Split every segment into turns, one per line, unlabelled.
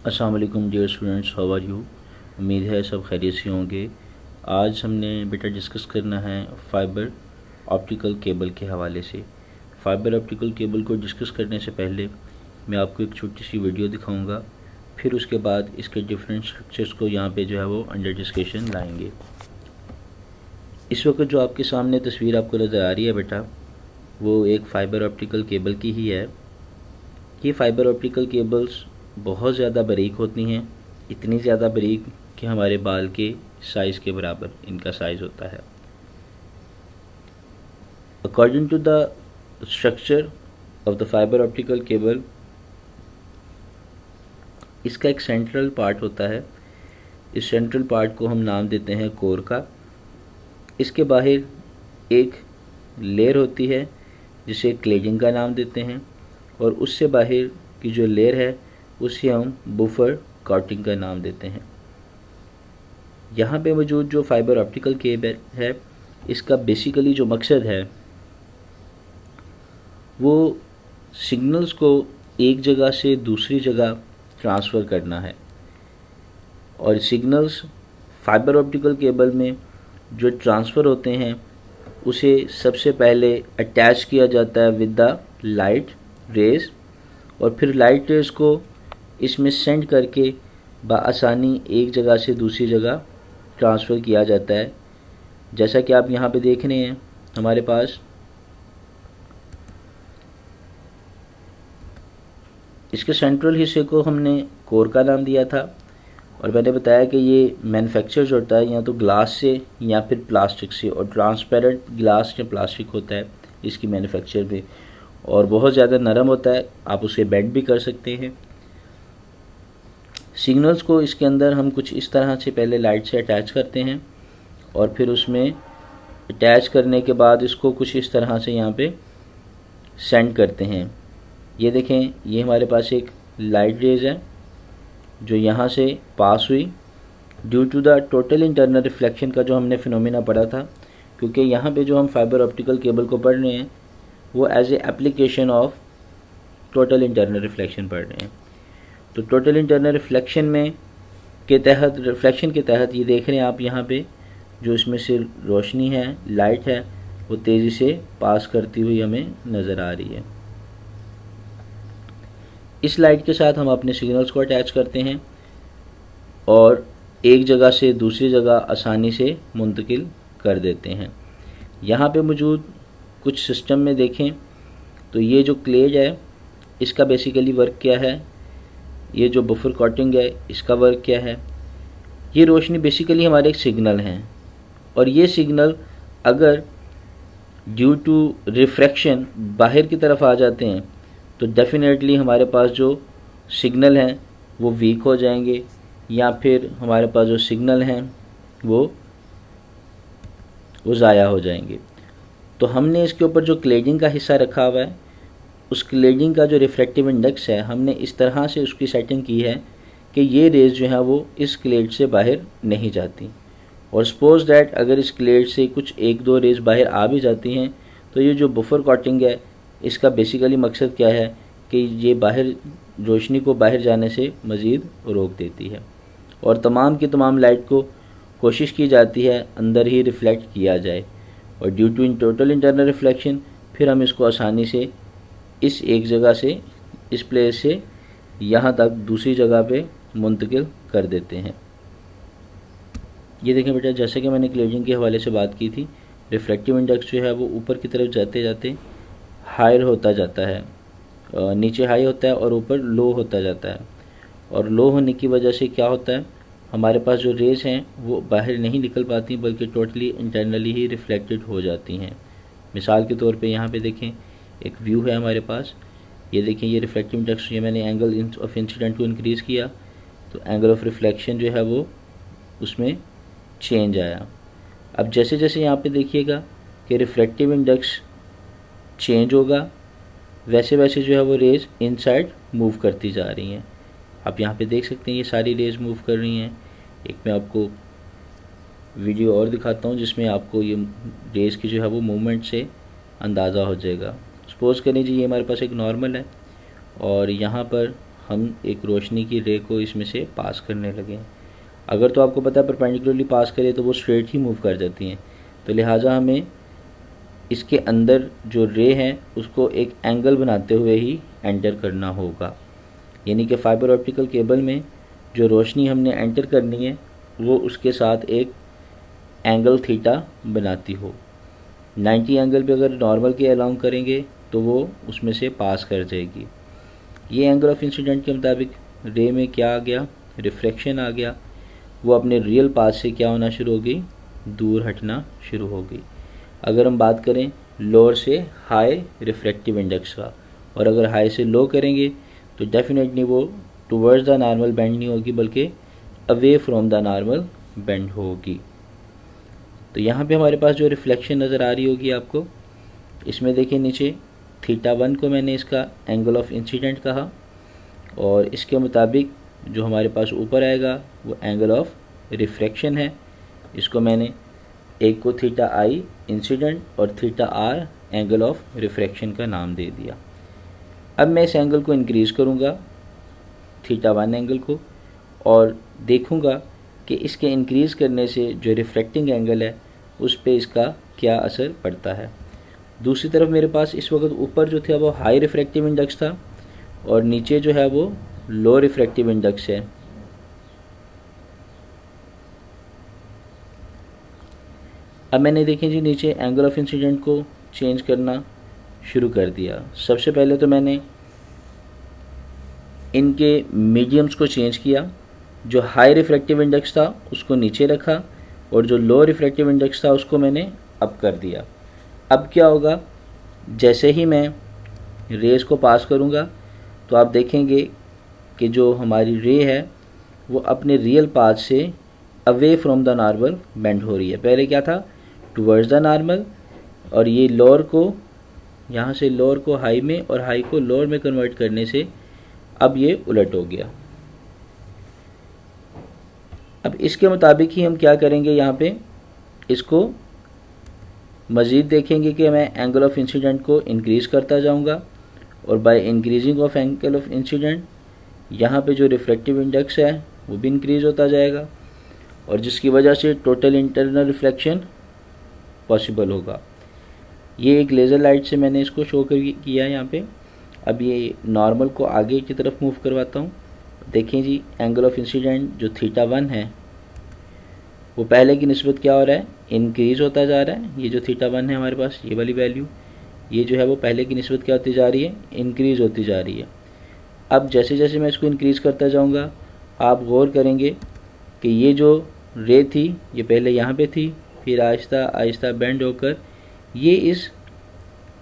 अस्सलाम वालेकुम dear students, how are you. उम्मीद है सब खैरियत से होंगे। आज हमने बेटा डिस्कस करना है फ़ाइबर ऑप्टिकल केबल के हवाले से। फ़ाइबर ऑप्टिकल केबल को डिस्कस करने से पहले मैं आपको एक छोटी सी वीडियो दिखाऊंगा, फिर उसके बाद इसके डिफरेंट स्ट्रक्चर्स को यहाँ पे जो है वो अंडर डिस्कशन लाएंगे। इस वक्त जो आपके सामने तस्वीर आपको नज़र आ रही है बेटा, वो एक फ़ाइबर ऑप्टिकल केबल की ही है। ये फ़ाइबर ऑप्टिकल केबल्स बहुत ज़्यादा बारीक होती हैं, इतनी ज़्यादा बारीक कि हमारे बाल के साइज़ के बराबर इनका साइज़ होता है। According to the structure of the fibre optical cable, इसका एक सेंट्रल पार्ट होता है। इस सेंट्रल पार्ट को हम नाम देते हैं कोर का। इसके बाहर एक लेयर होती है जिसे क्लेडिंग का नाम देते हैं, और उससे बाहर की जो लेयर है उसे हम बुफर कोटिंग का नाम देते हैं। यहाँ पे मौजूद जो फाइबर ऑप्टिकल केबल है, इसका बेसिकली जो मकसद है वो सिग्नल्स को एक जगह से दूसरी जगह ट्रांसफ़र करना है। और सिग्नल्स फाइबर ऑप्टिकल केबल में जो ट्रांसफ़र होते हैं उसे सबसे पहले अटैच किया जाता है विद द लाइट रेज़, और फिर लाइट रेज़ को इसमें सेंड करके बआसानी एक जगह से दूसरी जगह ट्रांसफ़र किया जाता है। जैसा कि आप यहाँ पे देख रहे हैं, हमारे पास इसके सेंट्रल हिस्से को हमने कोर का नाम दिया था, और मैंने बताया कि ये मैन्युफैक्चर होता है या तो ग्लास से या फिर प्लास्टिक से, और ट्रांसपेरेंट ग्लास या प्लास्टिक होता है इसकी मैन्युफैक्चर में, और बहुत ज़्यादा नरम होता है, आप उसे बेंड भी कर सकते हैं। सिग्नल्स को इसके अंदर हम कुछ इस तरह से पहले लाइट से अटैच करते हैं, और फिर उसमें अटैच करने के बाद इसको कुछ इस तरह से यहाँ पे सेंड करते हैं। ये देखें, ये हमारे पास एक लाइट रेज है जो यहाँ से पास हुई due to the total internal reflection का जो हमने फिनोमिना पढ़ा था, क्योंकि यहाँ पे जो हम फाइबर ऑप्टिकल केबल को पढ़ रहे हैं वो as a application of total internal reflection पढ़ रहे हैं। तो टोटल इंटरनल रिफ्लेक्शन के तहत ये देख रहे हैं आप यहाँ पे जो इसमें से रोशनी है, लाइट है, वो तेज़ी से पास करती हुई हमें नज़र आ रही है। इस लाइट के साथ हम अपने सिग्नल्स को अटैच करते हैं और एक जगह से दूसरी जगह आसानी से मुंतकिल कर देते हैं। यहाँ पे मौजूद कुछ सिस्टम में देखें तो ये जो क्लेड है इसका बेसिकली वर्क क्या है, ये जो बफर कोटिंग है इसका वर्क क्या है। ये रोशनी बेसिकली हमारे एक सिग्नल हैं, और ये सिग्नल अगर ड्यू टू रिफ्रैक्शन बाहर की तरफ आ जाते हैं तो डेफिनेटली हमारे पास जो सिग्नल हैं वो वीक हो जाएंगे, या फिर हमारे पास जो सिग्नल हैं वो ज़ाया हो जाएंगे। तो हमने इसके ऊपर जो क्लेडिंग का हिस्सा रखा हुआ है, उस क्लेडिंग का जो रिफ्रैक्टिव इंडेक्स है हमने इस तरह से उसकी सेटिंग की है कि ये रेज जो है वो इस क्लेड से बाहर नहीं जाती, और सपोज दैट अगर इस क्लेड से कुछ एक दो रेज बाहर आ भी जाती हैं तो ये जो बफर कोटिंग है इसका बेसिकली मकसद क्या है कि ये बाहर रोशनी को बाहर जाने से मज़ीद रोक देती है, और तमाम की तमाम लाइट को कोशिश की जाती है अंदर ही रिफ़्लेक्ट किया जाए, और due to total internal reflection फिर हम इसको आसानी से इस एक जगह से, इस प्लेस से यहाँ तक दूसरी जगह पे मुंतकिल कर देते हैं। ये देखें बेटा, जैसे कि मैंने क्लेडिंग के हवाले से बात की थी, रिफ्लेक्टिव इंडेक्स जो है वो ऊपर की तरफ जाते जाते हायर होता जाता है, नीचे हाई होता है और ऊपर लो होता जाता है, और लो होने की वजह से क्या होता है, हमारे पास जो रेज हैं वो बाहर नहीं निकल पाती बल्कि टोटली इंटरनली ही रिफ्लेक्टेड हो जाती हैं। मिसाल के तौर पे यहाँ पे देखें, एक व्यू है हमारे पास, ये देखें ये रिफ्लेक्टिव इंडेक्स, ये मैंने एंगल ऑफ इंसिडेंट को इंक्रीज़ किया तो एंगल ऑफ रिफ्लेक्शन जो है वो उसमें चेंज आया। अब जैसे जैसे यहाँ पे देखिएगा कि रिफ्लेक्टिव इंडेक्स चेंज होगा, वैसे वैसे जो है वो रेज इनसाइड मूव करती जा रही हैं। आप यहाँ पे देख सकते हैं ये सारी रेज मूव कर रही हैं। एक मैं आपको वीडियो और दिखाता हूँ जिसमें आपको ये रेज की जो है वो मूवमेंट से अंदाज़ा हो जाएगा। सपोज़ करें जी ये हमारे पास एक नॉर्मल है और यहाँ पर हम एक रोशनी की रे को इसमें से पास करने लगे हैं। अगर तो आपको पता है परपेंडिकुलरली पास करें तो वो स्ट्रेट ही मूव कर जाती हैं, तो लिहाजा हमें इसके अंदर जो रे है उसको एक एंगल बनाते हुए ही एंटर करना होगा। यानी कि फाइबर ऑप्टिकल केबल में जो रोशनी हमने एंटर करनी है वो उसके साथ एक एंगल थीटा बनाती हो। 90 एंगल पे अगर नॉर्मल के अलाउंग करेंगे तो वो उसमें से पास कर जाएगी। ये एंगल ऑफ इंसिडेंट के मुताबिक रे में क्या आ गया, रिफ्लेक्शन आ गया, वो अपने रियल पाथ से क्या होना शुरू हो गई, दूर हटना शुरू हो गई। अगर हम बात करें लोअर से हाई रिफ्रैक्टिव इंडेक्स का, और अगर हाई से लो करेंगे तो डेफिनेटली वो टुवर्ड्स द नॉर्मल बेंड नहीं होगी बल्कि away from the normal bend होगी। तो यहाँ पे हमारे पास जो रिफ्लेक्शन नज़र आ रही होगी आपको, इसमें देखिए नीचे θ1 को मैंने इसका एंगल ऑफ इंसिडेंट कहा, और इसके मुताबिक जो हमारे पास ऊपर आएगा वो एंगल ऑफ रिफ्रैक्शन है। इसको मैंने एक को θi इंसिडेंट और θr एंगल ऑफ रिफ्रैक्शन का नाम दे दिया। अब मैं इस एंगल को इंक्रीज़ करूँगा θ1 एंगल को, और देखूँगा कि इसके इंक्रीज़ करने से जो रिफ्रैक्टिंग एंगल है उस पे इसका क्या असर पड़ता है। दूसरी तरफ मेरे पास इस वक्त ऊपर जो था वो हाई रिफ्रैक्टिव इंडेक्स था और नीचे जो है वो लो रिफ्रैक्टिव इंडेक्स है। अब मैंने देखें जी नीचे एंगल ऑफ इंसिडेंट को चेंज करना शुरू कर दिया। सबसे पहले तो मैंने इनके मीडियम्स को चेंज किया, जो हाई रिफ्रैक्टिव इंडेक्स था उसको नीचे रखा और जो लो रिफ्रैक्टिव इंडेक्स था उसको मैंने अप कर दिया। अब क्या होगा, जैसे ही मैं रेज़ को पास करूँगा तो आप देखेंगे कि जो हमारी रे है वो अपने रियल पाथ से away from the normal bend हो रही है। पहले क्या था, टुवर्ड्स द नॉर्मल, और ये लोअर को यहाँ से लोअर को हाई में और हाई को लोअर में कन्वर्ट करने से अब ये उलट हो गया। अब इसके मुताबिक ही हम क्या करेंगे, यहाँ पे इसको मज़ीद देखेंगे कि मैं एंगल ऑफ इंसिडेंट को इंक्रीज़ करता जाऊँगा, और by increasing of angle of incident यहाँ पे जो रिफ्रैक्टिव इंडेक्स है वो भी इंक्रीज़ होता जाएगा, और जिसकी वजह से टोटल इंटरनल रिफ्लेक्शन पॉसिबल होगा। ये एक लेज़र लाइट से मैंने इसको शो किया है यहाँ पे। अब ये नॉर्मल को आगे की तरफ मूव करवाता हूँ। देखें जी एंगल ऑफ इंसिडेंट जो θ1 है वो पहले की निस्बत क्या हो रहा है, इंक्रीज़ होता जा रहा है। ये जो θ1 है हमारे पास ये वाली वैल्यू, ये जो है वो पहले की निस्बत क्या होती जा रही है, इंक्रीज़ होती जा रही है। अब जैसे जैसे मैं इसको इंक्रीज़ करता जाऊँगा आप गौर करेंगे कि ये जो रे थी ये पहले यहाँ पे थी, फिर आहिस्ता आहिस्ता बेंड होकर ये इस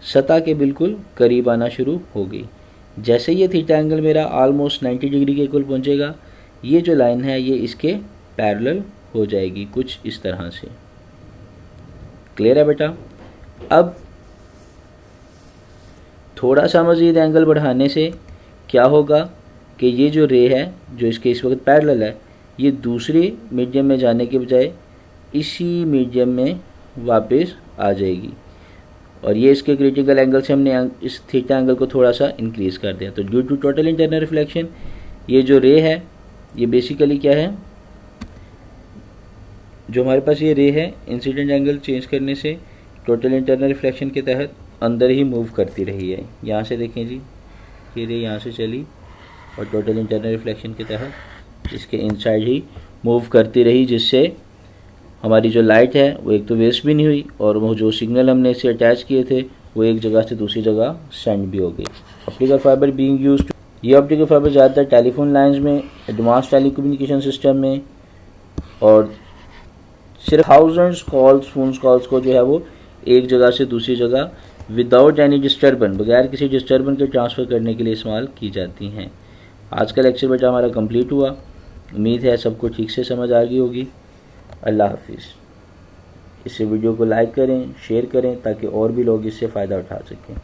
सतह के बिल्कुल करीब आना शुरू हो गई। जैसे ये थीटा एंगल मेरा ऑलमोस्ट 90 डिग्री के इक्वल पहुँचेगा, ये जो लाइन है ये इसके पैरेलल हो जाएगी कुछ इस तरह से। क्लियर है बेटा। अब थोड़ा सा मज़ीद एंगल बढ़ाने से क्या होगा कि ये जो रे है जो इसके इस वक्त पैरेलल है ये दूसरे मीडियम में जाने के बजाय इसी मीडियम में वापस आ जाएगी, और ये इसके क्रिटिकल एंगल से हमने इस थीटा एंगल को थोड़ा सा इंक्रीज़ कर दिया। तो due to total internal reflection ये जो रे है ये बेसिकली क्या है, जो हमारे पास ये रे है इंसिडेंट एंगल चेंज करने से टोटल इंटरनल रिफ्लेक्शन के तहत अंदर ही मूव करती रही है। यहाँ से देखें जी ये रे यहाँ से चली और टोटल इंटरनल रिफ्लेक्शन के तहत इसके इनसाइड ही मूव करती रही, जिससे हमारी जो लाइट है वो एक तो वेस्ट भी नहीं हुई और वो जो सिग्नल हमने इससे अटैच किए थे वो एक जगह से दूसरी जगह सेंड भी हो गई। ऑप्टिकल फाइबर बीइंग यूज्ड, ये ऑप्टिकल फाइबर ज़्यादातर टेलीफोन लाइंस में, एडवांस टेलीकम्युनिकेशन सिस्टम में, और सिर्फ थाउजेंड्स कॉल्स फोन कॉल्स को जो है वो एक जगह से दूसरी जगह विदाउट एनी डिस्टर्बेंस, बगैर किसी डिस्टर्बेंस के ट्रांसफ़र करने के लिए इस्तेमाल की जाती हैं। आज का लेक्चर बेटा हमारा कंप्लीट हुआ। उम्मीद है सबको ठीक से समझ आ गई होगी। अल्लाह हाफिज़। इस वीडियो को लाइक करें, शेयर करें ताकि और भी लोग इससे फ़ायदा उठा सकें।